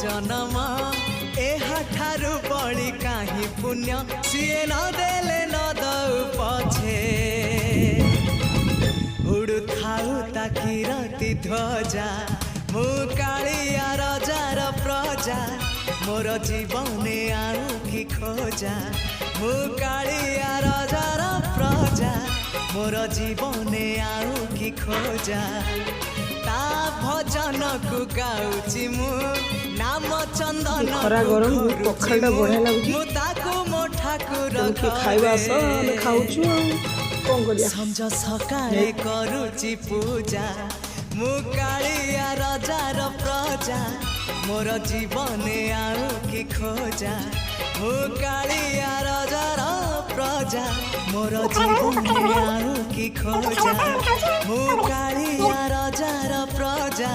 जन्म एहाठारु बड़ी काहे पुण्य सिए न देले न दउ पछे उड़ु थाउ ताकि रति ध्वजा मु कालिया रजार प्रजा मोर जीवने आउ कि खोजा मु कालिया रजार प्रजा मोर जीवने आउ कि खोजा ता भजन को गाउची मु नाम चंदन खरा गरम पखालटा बढ़िया लागुची मु ताको मो ठाकुर खाइबा आस आमे खाउछु कोन करिया संज सकाळे करूची पूजा मु कालिया रजार प्रजा मोर जीवने आउ कि खोजा मु कालिया रजार प्रजा मोर जीवने आउ कि खोजा मु कालिया रजार प्रजा